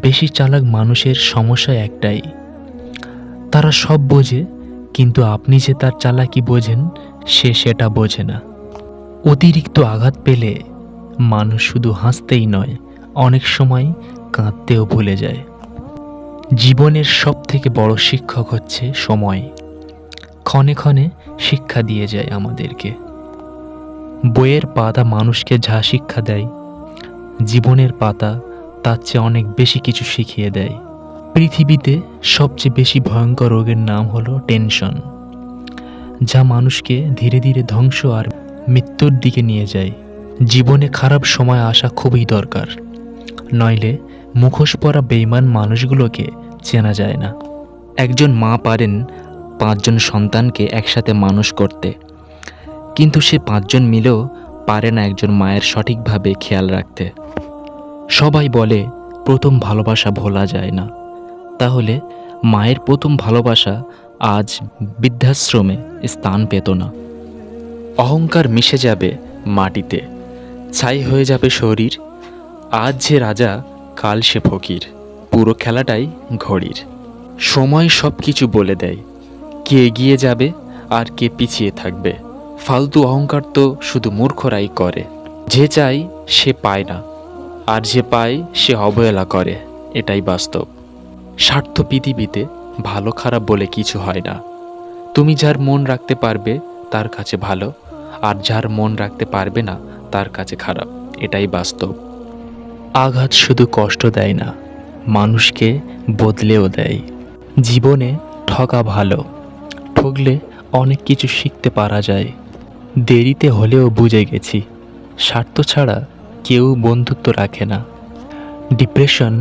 বেশি চালাক মানুষের সমস্যা একটাই, তারা সব বোঝে, কিন্তু আপনি যে তার চালাকি বোঝেন সে সেটা বোঝে না। অতিরিক্ত আঘাত পেলে মানুষ শুধু হাসতেই নয়, অনেক সময় কাঁদতেও ভুলে যায়। জীবনের সবথেকে বড় শিক্ষক হচ্ছে সময়। ক্ষণে ক্ষণে শিক্ষা দিয়ে যায় আমাদেরকে। বইয়ের পাতা মানুষকে যা শিক্ষা দেয়, জীবনের পাতা তার চেয়ে অনেক বেশি কিছু শিখিয়ে দেয়। পৃথিবীতে সবচেয়ে বেশি ভয়ঙ্কর রোগের নাম হলো টেনশন, যা মানুষকে ধীরে ধীরে ধ্বংস আর মৃত্যুর দিকে নিয়ে যায়। জীবনে খারাপ সময় আসা খুবই দরকার, নইলে মুখোশ পরা বেঈমান মানুষগুলোকে চেনা যায় না। একজন মা পারেন 5 জন সন্তানকে একসাথে মানুষ করতে, কিন্তু সে 5 জন মিলেও পারে না একজন মায়ের সঠিকভাবে খেয়াল রাখতে। সবাই বলে প্রথম ভালোবাসা ভোলা যায় না, তাহলে মায়ের প্রথম ভালোবাসা আজ বৃদ্ধাশ্রমে স্থান পেত না। অহংকার মিশে যাবে মাটিতে, ছাই হয়ে যাবে শরীর। আজ যে রাজা, কাল সে ফকির, পুরো খেলাটাই ঘড়ির। সময় সব কিছু বলে দেয়, কে এগিয়ে যাবে আর কে পিছিয়ে থাকবে। ফালতু অহংকার তো শুধু মূর্খরাই করে। যে চায় সে পায় না, আর যে পায় সে অবহেলা করে, এটাই বাস্তব। স্বার্থ পৃথিবীতে ভালো খারাপ বলে কিছু হয় না। তুমি যার মন রাখতে পারবে তার কাছে ভালো, আর যার মন রাখতে পারবে না তার কাছে খারাপ, এটাই বাস্তব। আঘাত শুধু কষ্ট দেয় না, মানুষকে বদলেও দেয়। জীবনে ঠকা ভালো, ঠকলে অনেক কিছু শিখতে পারা যায়। দেরিতে হলেও বুঝে গেছি, স্বার্থ ছাড়া কেউ বন্ধুত্ব রাখে না। ডিপ্রেশন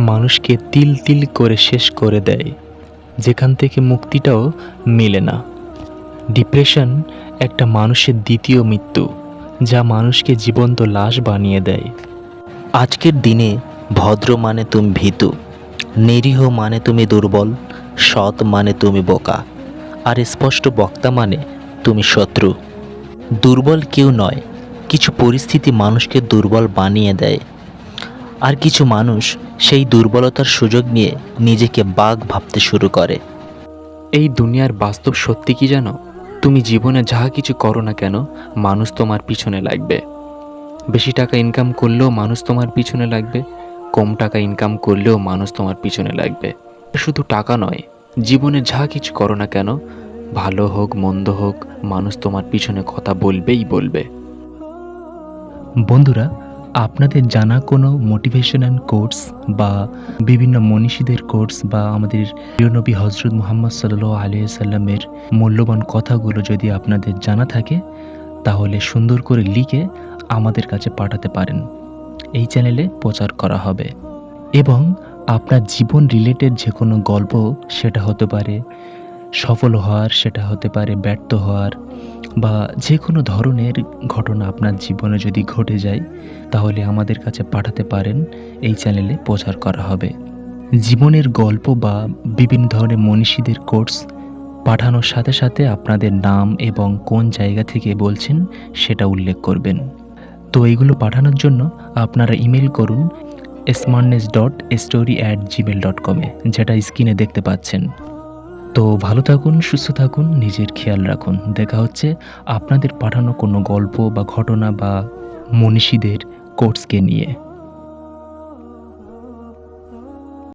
মানুষকে তিল তিল করে শেষ করে দেয়, যেখান থেকে মুক্তিটাও মেলে না। ডিপ্রেশন একটা মানুষের দ্বিতীয় মৃত্যু, যা মানুষকে জীবন্ত লাশ বানিয়ে দেয়। আজকের দিনে ভদ্র মানে তুমি ভীতু, নিরীহ মানে তুমি দুর্বল, সৎ মানে তুমি বোকা, আর স্পষ্ট বক্তা মানে তুমি শত্রু। দুর্বল কেউ নয়, কিছু পরিস্থিতি মানুষকে দুর্বল বানিয়ে দেয়। আর কিছু মানুষ সেই দুর্বলতার সুযোগ নিয়ে নিজেকে বাঘ ভাবতে শুরু করে। এই দুনিয়ার বাস্তব সত্যি কি জানো? তুমি জীবনে যা কিছু করো না কেন, মানুষ তোমার পিছনে লাগবে। বেশি টাকা ইনকাম করলেও মানুষ তোমার পিছনে লাগবে, কম টাকা ইনকাম করলেও মানুষ তোমার পিছনে লাগবে। শুধু টাকা নয়, জীবনে যা কিছু করো না কেন, ভালো হোক মন্দ হোক, মানুষ তোমার পিছনে কথা বলবেই বলবে। বন্ধুরা, আপনাদের জানা কোনো মোটিভেশনাল কোর্স বা বিভিন্ন মনীষীদের কোর্স বা আমাদের প্রিয় নবী হজরত মুহাম্মদ সাল্লাল্লাহু আলাইহি সাল্লামের মূল্যবান কথাগুলো যদি আপনাদের জানা থাকে, তাহলে সুন্দর করে লিখে আমাদের কাছে পাঠাতে পারেন। এই চ্যানেলে প্রচার করা হবে। এবং আপনার জীবন রিলেটেড যে কোনো গল্প, সেটা হতে পারে সফল হওয়ার, সেটা হতে পারে ব্যর্থ হওয়ার, বা যে কোনো ধরনের ঘটনা আপনার জীবনে যদি ঘটে যায়, তাহলে আমাদের কাছে পাঠাতে পারেন। এই চ্যানেলে প্রচার করা হবে। জীবনের গল্প বা বিভিন্ন ধরনের মনীষীদের কোর্স পাঠানোর সাথে সাথে আপনাদের নাম এবং কোন জায়গা থেকে বলছেন সেটা উল্লেখ করবেন। তো এইগুলো পাঠানোর জন্য আপনারা ইমেল করুন smartness.story@gmail.com, যেটা স্ক্রিনে দেখতে পাচ্ছেন। তো ভালো থাকুন, সুস্থ থাকুন, নিজের খেয়াল রাখুন। দেখা হচ্ছে আপনাদের পাঠানো কোনো গল্প বা ঘটনা বা মনীষীদের কোর্সকে নিয়ে।